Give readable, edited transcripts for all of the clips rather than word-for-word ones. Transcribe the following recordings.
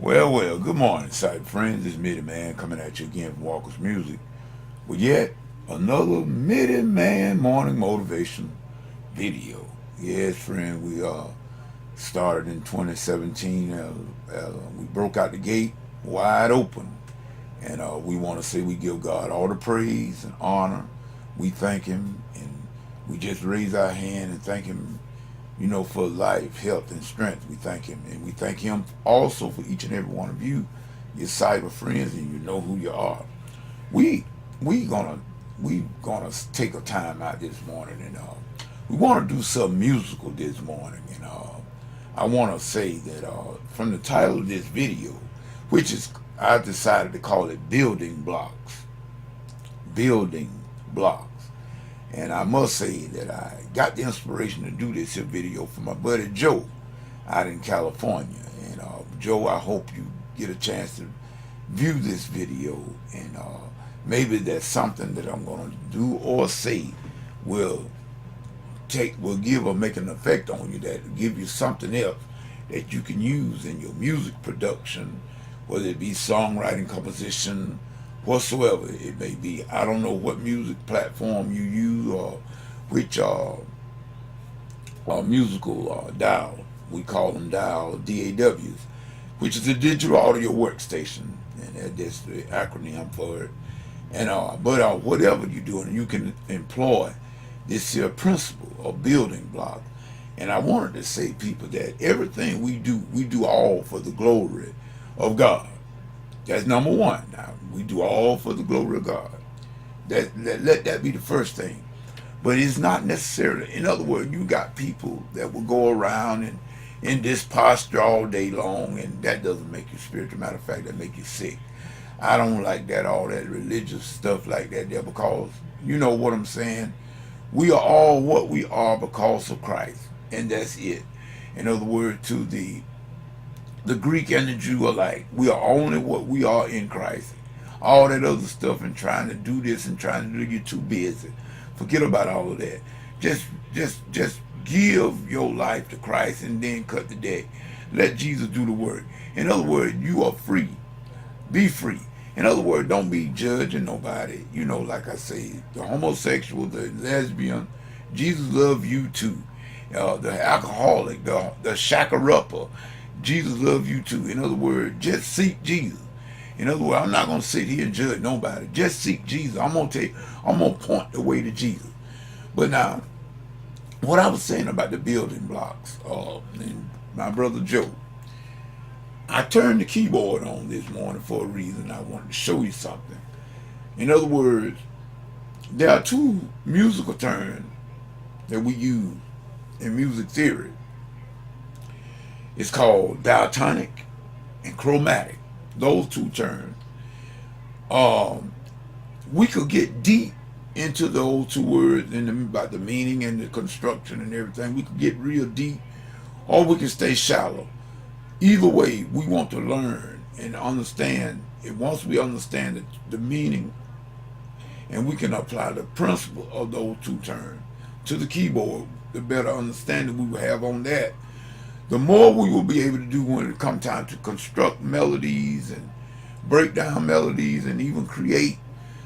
Well, good morning, sight friends. This is Mitty Man coming at you again from Walker's Music with yet another Mitty Man morning motivation video. Yes, friend, we started in 2017. We broke out the gate wide open, and we want to say we give God all the praise and honor. We thank Him, and we just raise our hand and thank Him, for life, health, and strength. We thank Him. And we thank Him also for each and every one of you, your cyber friends, and you know who you are. We we gonna we gonna take a time out this morning, and we want to do something musical this morning. And I want to say that from the title of this video, which is I decided to call it Building Blocks. Building Blocks. And I must say that I got the inspiration to do this here video from my buddy Joe out in California. And Joe, I hope you get a chance to view this video, and maybe there's something that I'm going to do or say will give or make an effect on you, that will give you something else that you can use in your music production, whether it be songwriting, composition, whatsoever it may be. I don't know what music platform you use or which musical dial. We call them dial, DAWs, which is a digital audio workstation, and that's the acronym for it. And but whatever you're doing, you can employ this here principle of building block. And I wanted to say, people, that everything we do all for the glory of God. That's number one. Now, we do all for the glory of God. Let that be the first thing. But it's not necessarily, in other words, you got people that will go around and in this posture all day long, and that doesn't make you spiritual. Matter of fact, that make you sick. I don't like that, all that religious stuff like that there, because you know what I'm saying? We are all what we are because of Christ, and that's it. In other words, to the Greek and the Jew alike, we are only what we are in Christ. All that other stuff and trying to do this and trying to do, you're too busy. Forget about all of that. Just give your life to Christ and then cut the deck. Let Jesus do the work. In other words, you are free. Be free. In other words, don't be judging nobody. Like I say, the homosexual, the lesbian, Jesus loves you too. The alcoholic, the shacker-upper, Jesus loves you too. In other words, just seek Jesus. In other words, I'm not going to sit here and judge nobody. Just seek Jesus. I'm going to point the way to Jesus. But now, what I was saying about the building blocks, and my brother Joe, I turned the keyboard on this morning for a reason. I wanted to show you something. In other words, there are two musical terms that we use in music theory. It's called diatonic and chromatic. Those two terms. We could get deep into those two words and about the meaning and the construction and everything. We could get real deep, or we can stay shallow. Either way, we want to learn and understand. And once we understand the meaning, and we can apply the principle of those two terms to the keyboard, the better understanding we will have on that, the more we will be able to do when it comes time to construct melodies and break down melodies and even create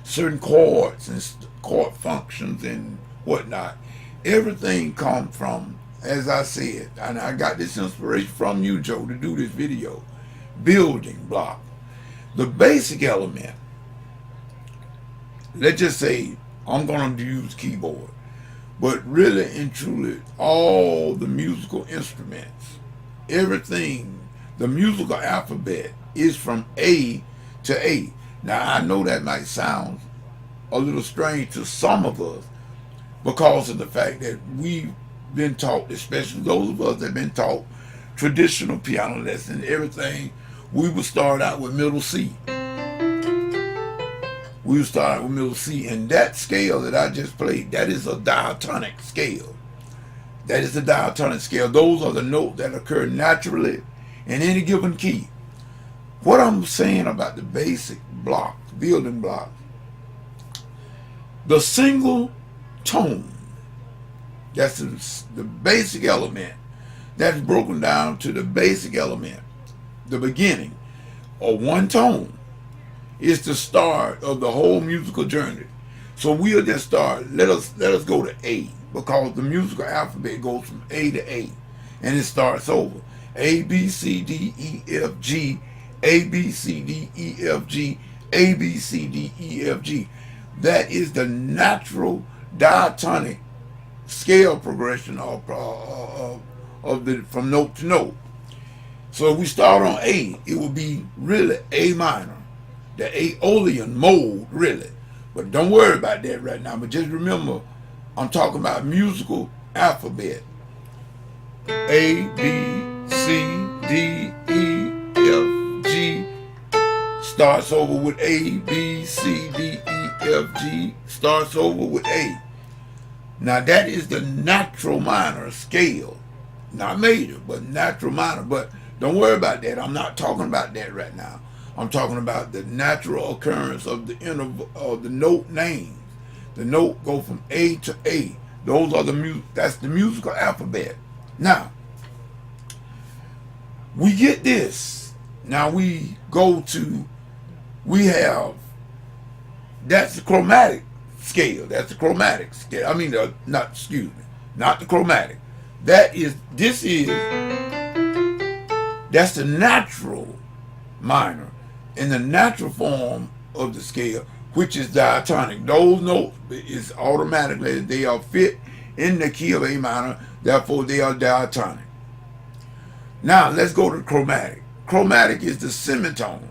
certain chords and chord functions and whatnot. Everything comes from, as I said, and I got this inspiration from you, Joe, to do this video, building block. The basic element, let's just say I'm going to use keyboard, but really and truly all the musical instruments, everything, the musical alphabet is from A to A. Now, I know that might sound a little strange to some of us because of the fact that we've been taught, especially those of us that have been taught traditional piano lessons, everything, we would start out with middle C. We would start out with middle C, and that scale that I just played, that is a diatonic scale. That is a diatonic scale. Those are the notes that occur naturally in any given key. What I'm saying about the basic block, building block, the single tone, that's the basic element, that's broken down to the basic element, the beginning. or one tone is the start of the whole musical journey. So we'll just start. Let us go to A, because the musical alphabet goes from A to A, and it starts over. A B C D E F G, A B C D E F G, A B C D E F G. That is the natural diatonic scale progression of the from note to note. So if we start on A, it will be really A minor, the Aeolian mode, really. But don't worry about that right now. But just remember, I'm talking about musical alphabet. A, B, C, D, E, F, G. Starts over with A, B, C, D, E, F, G. Starts over with A. Now that is the natural minor scale. Not major, but natural minor. But don't worry about that. I'm not talking about that right now. I'm talking about the natural occurrence of the interval of the note names. The note go from A to A. Those are that's the musical alphabet. Now, we get this. Now we have, that's the chromatic scale. That's the chromatic scale. I mean, not the chromatic. That's the natural minor in the natural form of the scale, which is diatonic. Those notes is automatically, they are fit in the key of A minor, therefore they are diatonic. Now let's go to chromatic. Chromatic is the semitone.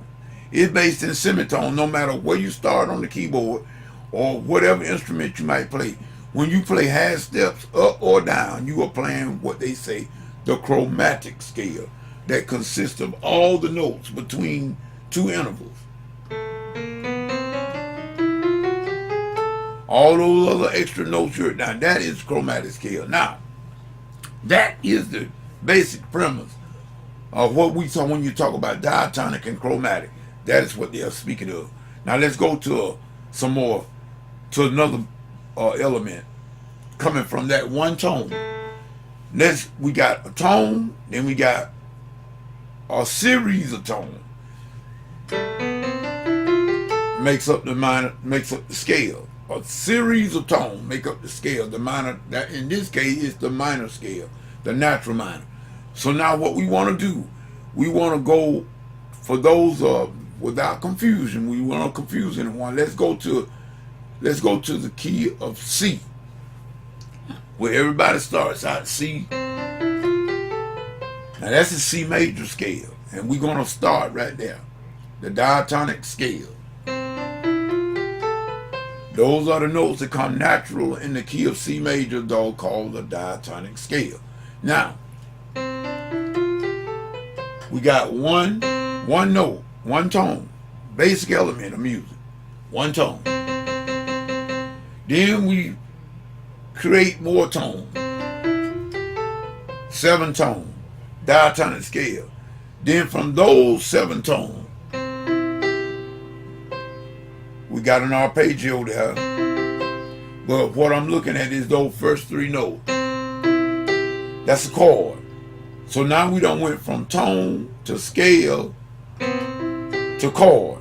It's based in semitone no matter where you start on the keyboard or whatever instrument you might play. When you play half steps up or down, you are playing what they say the chromatic scale, that consists of all the notes between two intervals. All those other extra notes you're now, that is chromatic scale. Now, that is the basic premise of what we saw when you talk about diatonic and chromatic. That is what they are speaking of. Now let's go to another element coming from that one tone. We got a tone, then we got a series of tones. Makes up the scale. A series of tones make up the scale. The minor, that in this case is the minor scale, the natural minor. So now what we want to do, we want to go, for those without confusion, we want to confuse anyone. Let's go to the key of C, where everybody starts out C. Now that's the C major scale, and we're going to start right there, the diatonic scale. Those are the notes that come natural in the key of C major, though called the diatonic scale. Now, we got one note, one tone, basic element of music, one tone. Then we create more tones, 7 tones, diatonic scale. Then from those 7 tones, we got an arpeggio there, but what I'm looking at is those first 3 notes. That's a chord. So now we done went from tone to scale to chord.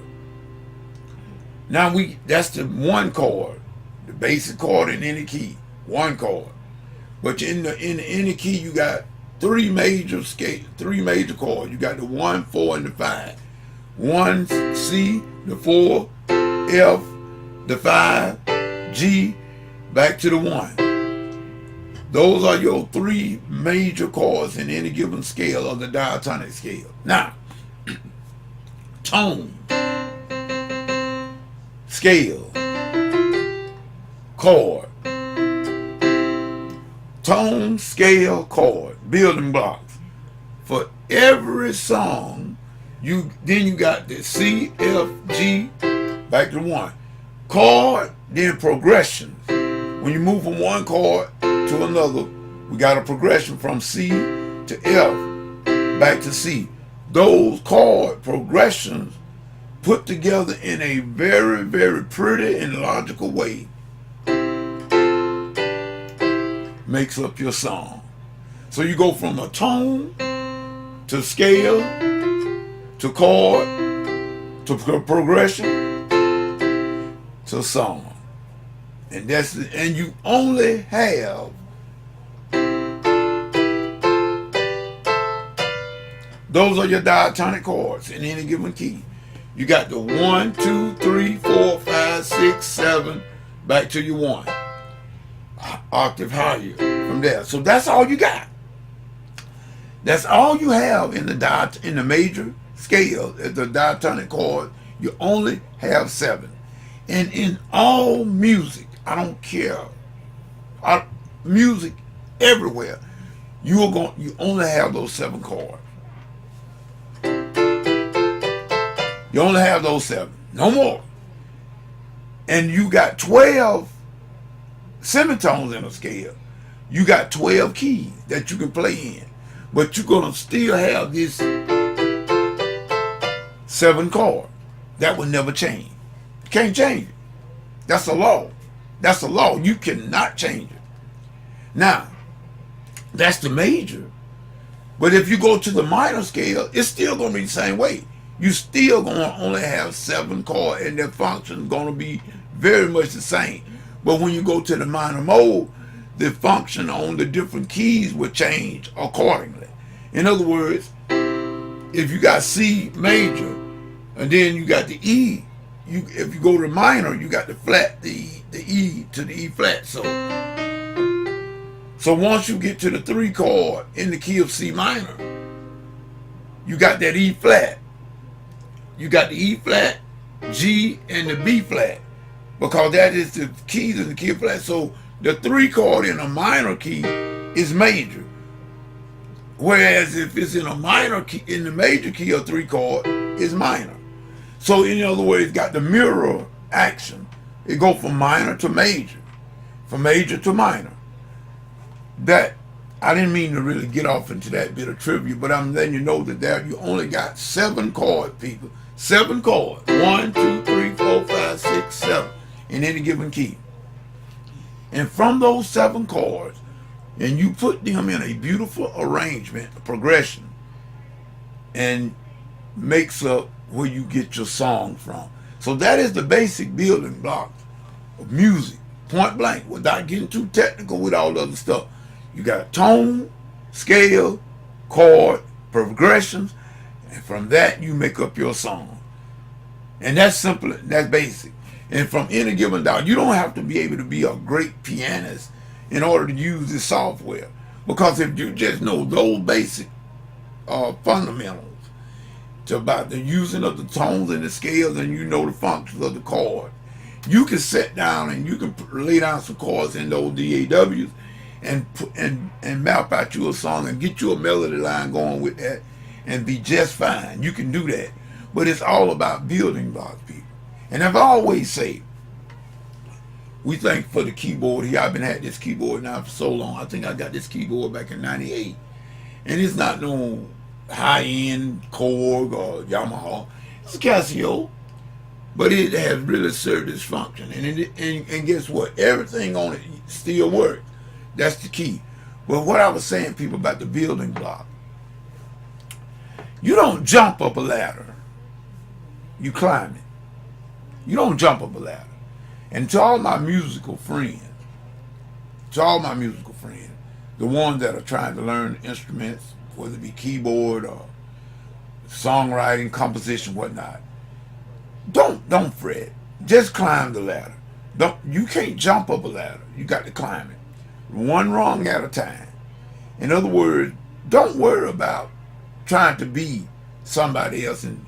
Now that's the one chord, the basic chord in any key, one chord. But in any key you got 3 major chords. You got the 1, 4, and the 5. 1 C, the 4, F, the 5, G, back to the 1. Those are your 3 major chords in any given scale of the diatonic scale. Now, tone, scale, chord. Tone, scale, chord, building blocks. For every song, then you got the C, F, G, back to 1. Chord, then progressions. When you move from one chord to another, we got a progression from C to F, back to C. Those chord progressions put together in a very, very pretty and logical way makes up your song. So you go from a tone to scale to chord to progression to song. And and you only have those are your diatonic chords in any given key. You got the 1, 2, 3, 4, 5, 6, 7, back to your 1. Octave higher from there. So that's all you got. That's all you have in the major scale, the diatonic chord. You only have 7. And in all music, I don't care, music everywhere, you only have those 7 chords. You only have those 7, no more. And you got 12 semitones in a scale. You got 12 keys that you can play in. But you're going to still have this 7 chord. That will never change. You can't change it. That's a law. That's a law. You cannot change it. Now, that's the major. But if you go to the minor scale, it's still going to be the same way. You still going to only have 7 chords, and their function is going to be very much the same. But when you go to the minor mode, the function on the different keys will change accordingly. In other words, if you got C major, and then you got the E, if you go to minor, you got the flat, the E to the E flat. So once you get to the 3 chord in the key of C minor, you got that E flat. You got the E flat, G, and the B flat, because that is the keys in the key of flat. So the 3 chord in a minor key is major, whereas if it's in a minor key, in the major key of 3 chord, is minor. So in other words, it's got the mirror action. It goes from minor to major, from major to minor. That, I didn't mean to really get off into that bit of trivia, but I'm letting you know that there you only got 7 chords, people. 7 chords. 1, 2, 3, 4, 5, 6, 7 in any given key. And from those 7 chords, and you put them in a beautiful arrangement, a progression, and makes up where you get your song from. So that is the basic building blocks of music, point blank, without getting too technical with all the other stuff. You got tone, scale, chord, progressions, and from that you make up your song. And that's simple, that's basic. And from any given dollar, you don't have to be able to be a great pianist in order to use this software. Because if you just know those basic fundamentals about the using of the tones and the scales, and you know the functions of the chord, you can sit down and you can lay down some chords in those DAWs and map out you a song and get you a melody line going with that and be just fine. You can do that. But it's all about building blocks, people. And I've always said, we thank for the keyboard here. I've been at this keyboard now for so long. I think I got this keyboard back in '98. And it's not no high-end Korg or Yamaha. It's a Casio. But it has really served its function. And guess what? Everything on it still works. That's the key. But what I was saying, people, about the building block, you don't jump up a ladder. You climb it. You don't jump up a ladder. And to all my musical friends, the ones that are trying to learn instruments, whether it be keyboard or songwriting, composition, whatnot, don't fret. Just climb the ladder. You can't jump up a ladder. You got to climb it. One rung at a time. In other words, don't worry about trying to be somebody else and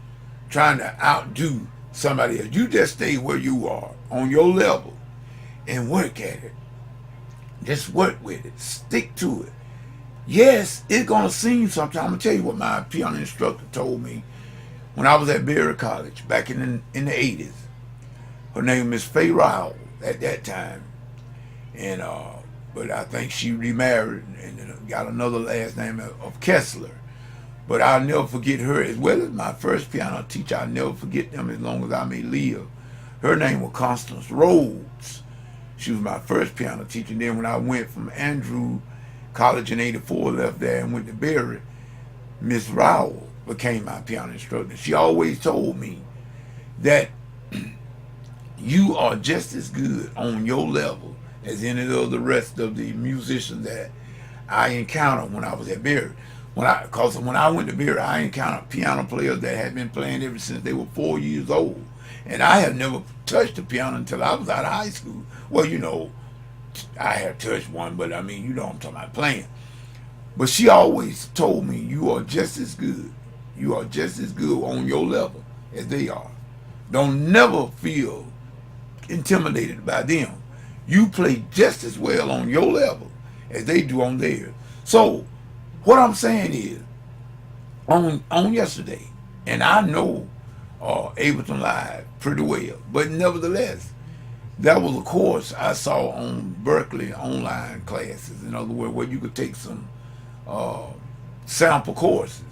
trying to outdo somebody else. You just stay where you are, on your level, and work at it. Just work with it. Stick to it. Yes, it's going to seem sometimes. I'm going to tell you what my piano instructor told me when I was at Berry College back in the 80s. Her name was Faye Rowell at that time. And but I think she remarried and got another last name of Kessler. But I'll never forget her, as well as my first piano teacher. I'll never forget them as long as I may live. Her name was Constance Rhodes. She was my first piano teacher. And then when I went from Andrew College in '84, left there and went to Berry, Miss Rowell became my piano instructor. She always told me that you are just as good on your level as any of the rest of the musicians that I encountered when I was at Berry. Cause when I went to Berry, I encountered piano players that had been playing ever since they were 4 years old, and I had never touched the piano until I was out of high school. Well, I had touched one, but I mean, I'm talking about playing. But she always told me, you are just as good. You are just as good on your level as they are. Don't never feel intimidated by them. You play just as well on your level as they do on theirs. So what I'm saying is, on yesterday, and I know Ableton Live pretty well, but nevertheless, that was a course I saw on Berkeley online classes. In other words, where you could take some sample courses.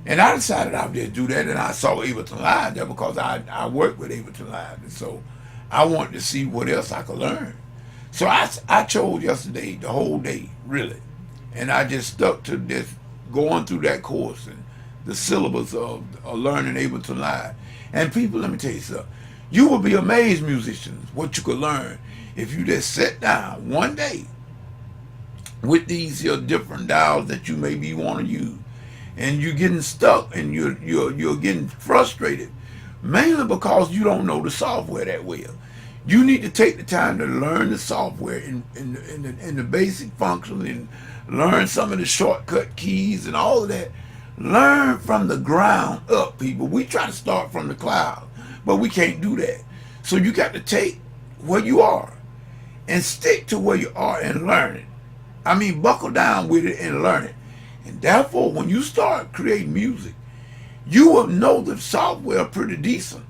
And I decided I would just do that, and I saw Ableton Live there because I work with Ableton Live, and so I wanted to see what else I could learn. So I chose yesterday the whole day, really, and I just stuck to this, going through that course and the syllabus of learning Ableton Live. And people, let me tell you something. You will be amazed, musicians, what you could learn if you just sit down one day with these different dials that you maybe want to use, and you're getting stuck and you're getting frustrated, mainly because you don't know the software that well. You need to take the time to learn the software in the basic functions, and learn some of the shortcut keys and all of that. Learn from the ground up, people. We try to start from the cloud, but we can't do that. So you got to take where you are and stick to where you are and learn it. I mean, buckle down with it and learn it. And therefore, when you start creating music, you will know the software pretty decent.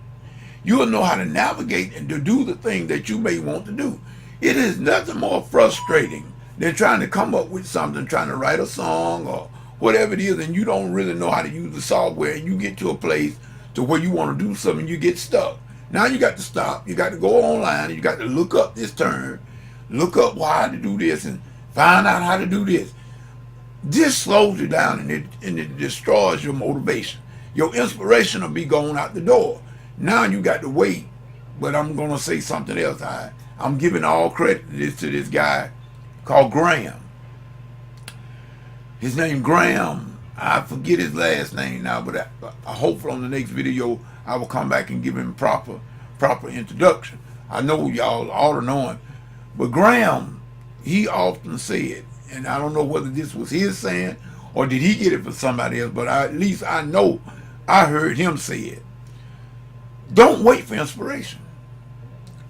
You will know how to navigate and to do the thing that you may want to do. It is nothing more frustrating than trying to come up with something, trying to write a song or whatever it is, and you don't really know how to use the software, and you get to a place to where you want to do something, you get stuck. Now you got to stop. You got to go online, and you got to look up this term, look up how to do this, and find out how to do this. This slows you down, and it destroys your motivation. Your inspiration will be going out the door. Now you got to wait. But I'm going to say something else. I'm giving all credit to this guy called Graham. His name Graham. I forget his last name now, but I hope on the next video I will come back and give him proper introduction. I know y'all ought to know him. But Graham, he often said, and I don't know whether this was his saying or did he get it from somebody else, but at least I know I heard him say it. Don't wait for inspiration.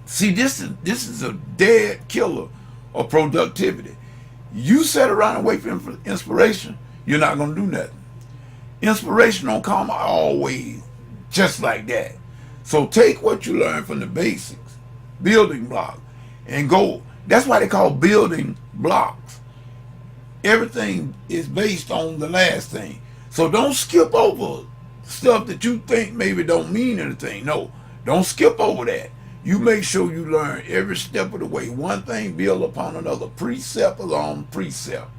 See, this is a dead killer of productivity. You sit around and wait for inspiration, you're not going to do nothing. Inspiration don't come always just like that. So take what you learn from the basics, building blocks, and go. That's why they call building blocks. Everything is based on the last thing. So don't skip over stuff that you think maybe don't mean anything. No, don't skip over that. You make sure you learn every step of the way. One thing build upon another, precept along precept.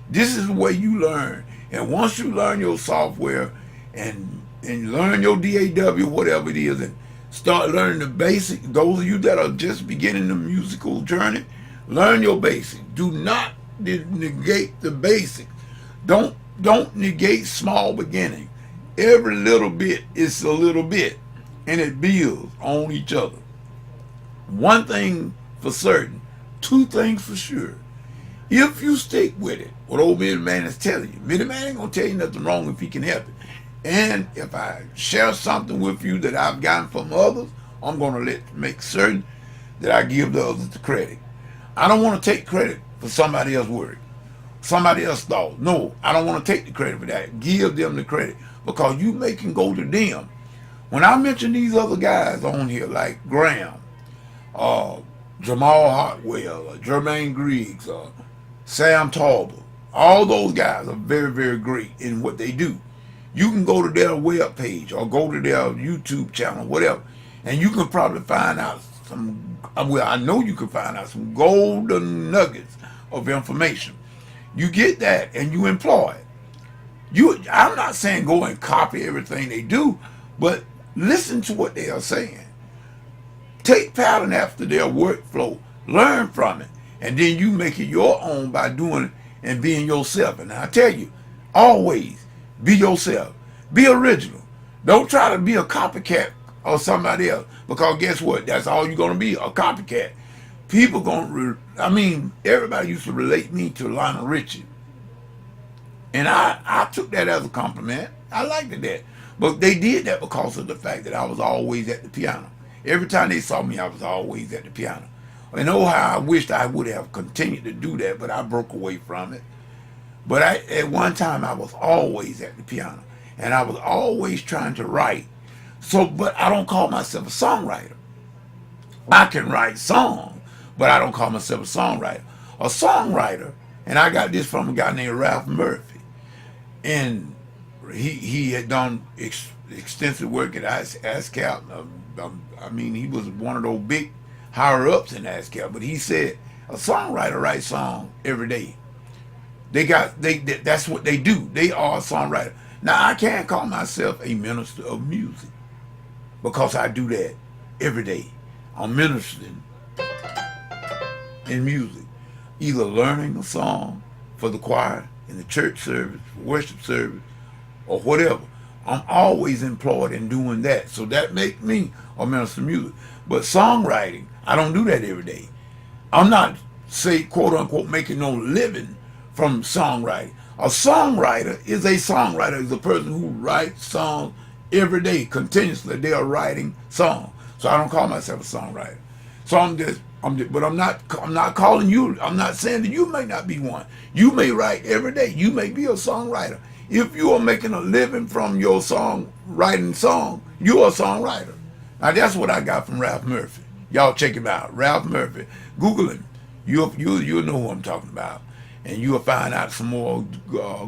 This is the way you learn. And once you learn your software and learn your DAW, whatever it is, and start learning the basic, those of you that are just beginning the musical journey, learn your basic. Do not negate the basics. Don't negate small beginning. Every little bit is a little bit, and it builds on each other. One thing for certain, two things for sure. If you stick with it, what old Millie Man is telling you, Millie Man ain't gonna tell you nothing wrong if he can help it. And if I share something with you that I've gotten from others, I'm gonna make certain that I give the others the credit. I don't want to take credit for somebody else's work, somebody else's thought. No, I don't want to take the credit for that. Give them the credit, because you make and go to them. When I mention these other guys on here, like Graham, Jamal Hartwell, Jermaine Griggs, Sam Tarver, all those guys are very, very great in what they do. You can go to their web page or go to their YouTube channel, whatever, and you can probably find out some, well, I know you can find out some golden nuggets of information. You get that and you employ it. I'm not saying go and copy everything they do, but Listen to what they are saying. Take pattern after their workflow. Learn from it. And then you make it your own by doing it and being yourself. And I tell you, always be yourself. Be original. Don't try to be a copycat or somebody else. Because guess what? That's all you're going to be, a copycat. People going to, everybody used to relate me to Lionel Richie. And I took that as a compliment. I liked that. But they did that because of the fact that I was always at the piano. Every time they saw me, I was always at the piano. And oh, how I wished I would have continued to do that, but I broke away from it. But at one time, I was always at the piano. And I was always trying to write. But I don't call myself a songwriter. I can write songs, but I don't call myself a songwriter. A songwriter, and I got this from a guy named Ralph Murphy. And he had done extensive work at ASCAP. He was one of those big higher-ups in ASCAP. But he said a songwriter writes songs every day. That's what they do. They are a songwriter. Now, I can't call myself a minister of music because I do that every day. I'm ministering in music, either learning a song for the choir, in the church service, worship service, or whatever. I'm always employed in doing that. So that makes me a minister of music. But songwriting, I don't do that every day. I'm not, say, quote unquote, making no living from songwriting. A songwriter is a person who writes songs every day, continuously. They are writing songs. So I don't call myself a songwriter. So but I'm not calling you. I'm not saying that you may not be one. You may write every day. You may be a songwriter. If you are making a living from your writing song, you're a songwriter. Now that's what I got from Ralph Murphy. Y'all check him out, Ralph Murphy. Google him. You'll know who I'm talking about, and you'll find out some more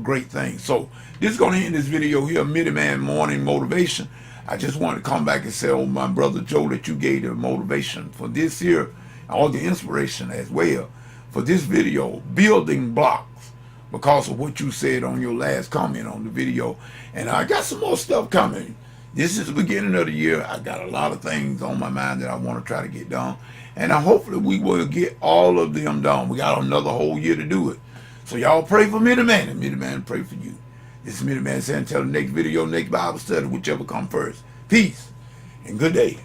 great things. So this is going to end this video here, Midi-Man Morning Motivation. I just want to come back and say, oh, my brother Joe, that you gave the motivation for this here, all the inspiration as well for this video, building blocks, because of what you said on your last comment on the video. And I got some more stuff coming. This is the beginning of the year. I got a lot of things on my mind that I want to try to get done. And hopefully we will get all of them done. We got another whole year to do it. So y'all pray for Midi-Man, and Midi-Man pray for you. This is Midi-Man saying, until the next video, next Bible study, whichever come first. Peace and good day.